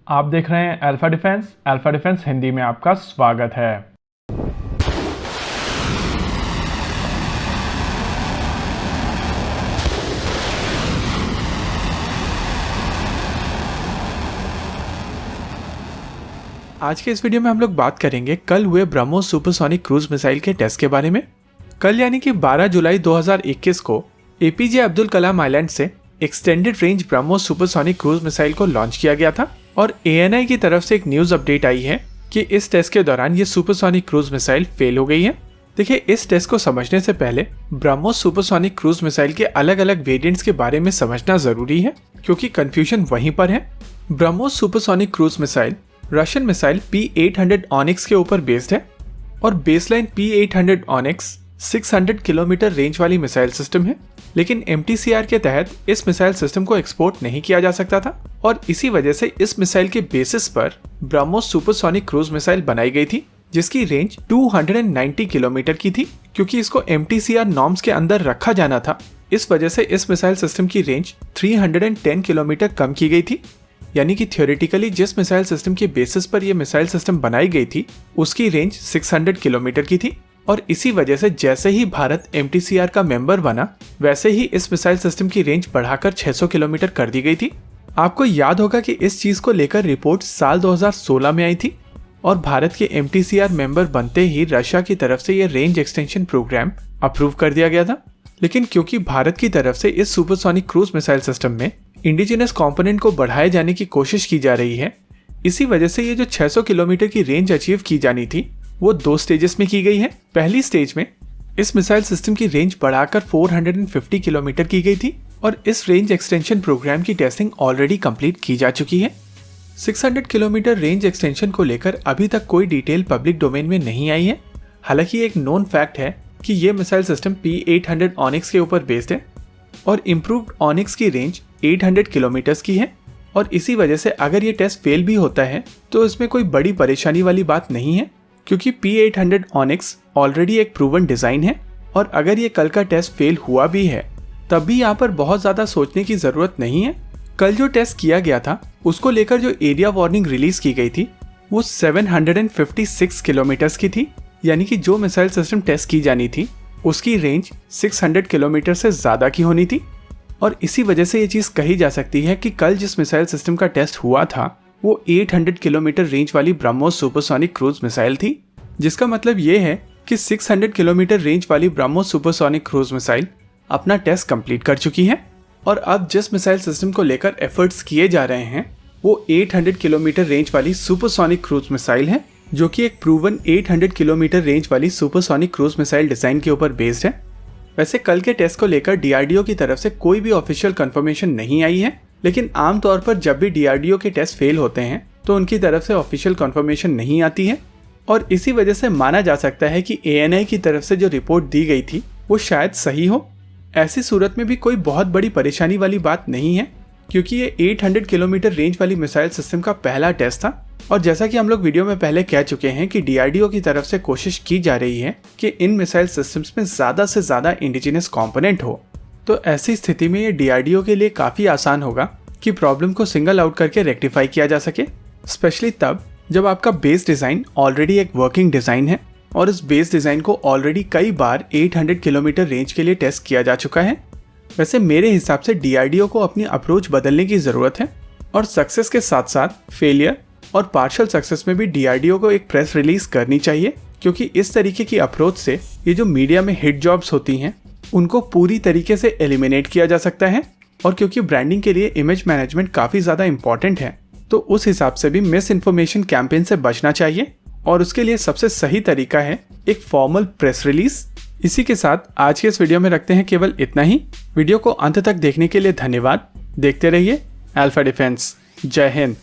आप देख रहे हैं alpha defence. Alpha defence Hindi में आपका स्वागत है। आज के इस वीडियो में हम लोग बात करेंगे कल हुए ब्रह्मोस सुपरसोनिक क्रूज मिसाइल के टेस्ट के बारे में। कल यानी कि 12 जुलाई 2021 को एपीजे अब्दुल कलाम आइलैंड से extended range BrahMos supersonic cruise missile को लॉन्च किया गया था और एएनआई की तरफ से एक न्यूज अपडेट आई है कि इस टेस्ट के दौरान ये सुपरसोनिक क्रूज मिसाइल फेल हो गई है। देखिए, इस टेस्ट को समझने से पहले ब्रह्मोस सुपरसोनिक क्रूज मिसाइल के अलग अलग वेरिएंट्स के बारे में समझना जरूरी है, क्योंकि कंफ्यूजन वहीं पर है। BrahMos supersonic cruise missile Russian missile P-800 onyx के ऊपर बेस्ड है और baseline P-800 onyx 600 kilometre range वाली मिसाइल सिस्टम है, लेकिन MTCR के तहत इस मिसाइल सिस्टम को एक्सपोर्ट नहीं किया जा सकता था और इसी वजह से इस मिसाइल के बेसिस पर ब्रह्मोस सुपरसोनिक क्रूज मिसाइल बनाई गई थी, जिसकी रेंज 290 किलोमीटर की थी। क्योंकि इसको MTCR नॉर्म्स के अंदर रखा जाना था, इस वजह से इस मिसाइल सिस्टम की रेंज 310 किलोमीटर कम की गई थी। यानी कि थ्योरेटिकली जिस मिसाइल सिस्टम के बेसिस पर यह मिसाइल सिस्टम बनाई गई थी उसकी रेंज 600 किलोमीटर की थी और इसी वजह से जैसे ही भारत MTCR का मेंबर बना वैसे ही इस मिसाइल सिस्टम की रेंज बढ़ाकर 600 किलोमीटर कर दी गई थी। आपको याद होगा कि इस चीज को लेकर रिपोर्ट साल 2016 में आई थी और भारत के MTCR मेंबर बनते ही रशिया की तरफ से यह रेंज एक्सटेंशन प्रोग्राम अप्रूव कर दिया गया था। लेकिन क्योंकि भारत की तरफ से इस सुपरसोनिक क्रूज मिसाइल सिस्टम में इंडिजिनस कंपोनेंट को बढ़ाए जाने की कोशिश की जा रही है, इसी वजह से ये जो 600 किलोमीटर की रेंज अचीव की जानी थी वो 2 स्टेजेस में की गई है। पहली स्टेज में इस मिसाइल सिस्टम की रेंज बढ़ाकर 450 किलोमीटर की गई थी और इस रेंज एक्सटेंशन प्रोग्राम की टेस्टिंग ऑलरेडी कंप्लीट की जा चुकी है। 600 किलोमीटर रेंज एक्सटेंशन को लेकर अभी तक कोई डिटेल पब्लिक डोमेन में नहीं आई है। हालांकि एक नोन फैक्ट है कि ये मिसाइल सिस्टम P-800 ऑनिक्स के ऊपर बेस्ड है और इम्प्रूव्ड ऑनिक्स की रेंज 800 किलोमीटर्स की है और इसी वजह से अगर ये टेस्ट फेल भी होता है तो इसमें कोई बड़ी परेशानी वाली बात नहीं है, क्योंकि P-800 ऑनिक्स ऑलरेडी एक प्रूवन डिजाइन है और अगर ये कल का टेस्ट फेल हुआ भी है तब भी यहाँ पर बहुत ज्यादा सोचने की जरूरत नहीं है। कल जो टेस्ट किया गया था उसको लेकर जो एरिया वार्निंग रिलीज की गई थी वो 756 किलोमीटर्स की थी, यानी कि जो मिसाइल सिस्टम टेस्ट की जानी थी उसकी रेंज 600 किलोमीटर से ज्यादा की होनी थी और इसी वजह से ये चीज कही जा सकती है कि कल जिस मिसाइल सिस्टम का टेस्ट हुआ था वो 800 किलोमीटर रेंज वाली ब्रह्मोस सुपरसोनिक क्रूज मिसाइल थी, जिसका मतलब ये है कि 600 किलोमीटर रेंज वाली ब्रह्मोस सुपरसोनिक क्रूज मिसाइल अपना टेस्ट कंप्लीट कर चुकी है और अब जिस मिसाइल सिस्टम को लेकर एफर्ट्स किए जा रहे हैं वो 800 किलोमीटर रेंज वाली सुपरसोनिक क्रूज मिसाइल है, जो कि एक प्रूवन 800 किलोमीटर रेंज वाली सुपरसोनिक क्रूज मिसाइल डिजाइन के ऊपर बेस्ड है। वैसे कल के टेस्ट को लेकर DRDO की तरफ से कोई भी ऑफिशियल कंफर्मेशन नहीं आई है, लेकिन आमतौर पर जब भी DRDO के टेस्ट फेल होते हैं तो उनकी तरफ से ऑफिशियल कंफर्मेशन नहीं आती है और इसी वजह से माना जा सकता है कि ANI की तरफ से जो रिपोर्ट दी गई थी वो शायद सही हो। ऐसी सूरत में भी कोई बहुत बड़ी परेशानी वाली बात नहीं है, क्योंकि ये 800 किलोमीटर रेंज वाली मिसाइल सिस्टम का पहला टेस्ट था और जैसा कि हम लोग वीडियो में पहले कह चुके हैं कि DRDO की तरफ से कोशिश की जा रही है कि इन मिसाइल सिस्टम्स में ज़्यादा से ज़्यादा इंडिजिनस कंपोनेंट हो। तो ऐसी स्थिति में ये DRDO के लिए काफ़ी आसान होगा कि प्रॉब्लम को सिंगल आउट करके रेक्टिफाई किया जा सके, स्पेशली तब जब आपका बेस डिज़ाइन ऑलरेडी एक वर्किंग डिज़ाइन है और इस बेस डिज़ाइन को ऑलरेडी कई बार 800 किलोमीटर रेंज के लिए टेस्ट किया जा चुका है। वैसे मेरे हिसाब से DRDO को अपनी अप्रोच बदलने की ज़रूरत है और सक्सेस के साथ साथ फेलियर और पार्शियल सक्सेस में भी DRDO को एक प्रेस रिलीज करनी चाहिए, क्योंकि इस तरीके की अप्रोच से ये जो मीडिया में हिट जॉब्स होती हैं उनको पूरी तरीके से एलिमिनेट किया जा सकता है और क्योंकि ब्रांडिंग के लिए इमेज मैनेजमेंट काफ़ी ज़्यादा इंपॉर्टेंट है तो उस हिसाब से भी मिस इन्फॉर्मेशन कैंपेन से बचना चाहिए और उसके लिए सबसे सही तरीका है एक फॉर्मल प्रेस रिलीज। इसी के साथ आज के इस वीडियो में रखते हैं केवल इतना ही। वीडियो को अंत तक देखने के लिए धन्यवाद। देखते रहिए अल्फा डिफेंस। जय हिंद।